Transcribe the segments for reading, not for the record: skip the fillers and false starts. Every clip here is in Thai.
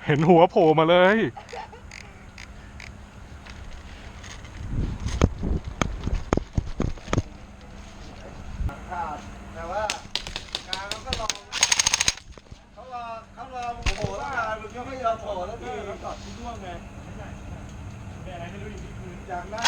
เห็นหัวโผล่มาเลยแต่ว่ากลางก็ลองเขารอโผล่แล้วการมันก็ไม่ยอมโผล่แล้วทีจอดที่ร่วงไงอะไรไม่รู้อยู่ที่พื้นอย่างนั้น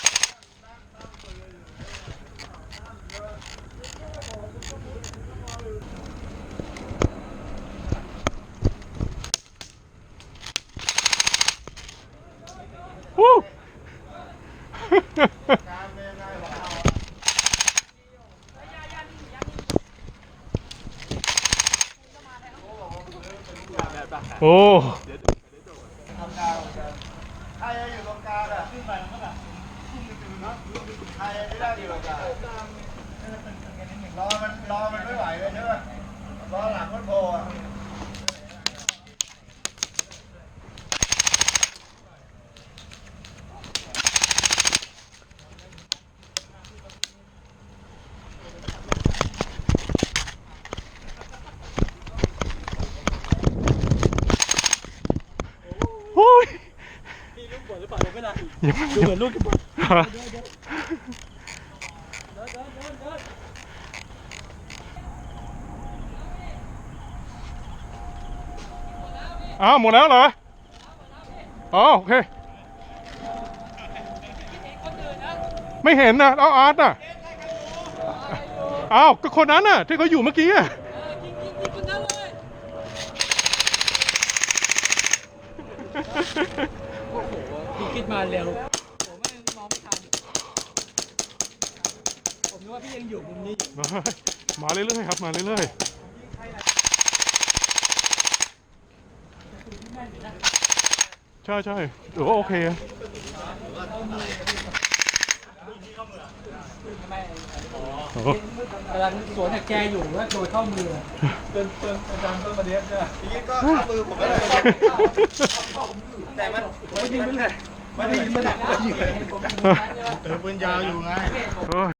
วู้โอ้ทำงานใครอยู่ตรงกลางอ่ะขึ้นไปแล้วก็แบบใครไม่ได้อยู่ตรงกลางรอมันไม่ไหวเลยใช่ไหมรอหลังมันโผล่อ่ะโอ้ย พี่ลูกบอลหรือเปล่าไม่ได้ ยังไม่ ดูเหมือนลูกที่บอล อ้าวหมดแล้วเหรออ๋อโอเคไม่เห็นนะเอาอาร์ตน่ะอ้าวก็คนนั้นน่ะที่เขาอยู่เมื่อกี้อ่ะ โอ้โหพี่คิดมาเร็วผมไม่มองไม่ทันผมนึกว่าพี่ยังอยู่มุมนี้ มาเรื่อยๆครับมาเรื่อยๆใช่ใช่หรือว่าโอเคกำลังสวนกับแกอยู่ว่าโดนเข้ามือเตือนอาจารย์ต้นมาเดียจ้ะทีนี้ก็เข้ามือผมไม่ได้แต่มันยิงไปเลยมันยิงไปไหนปืนยาวอยู่ไง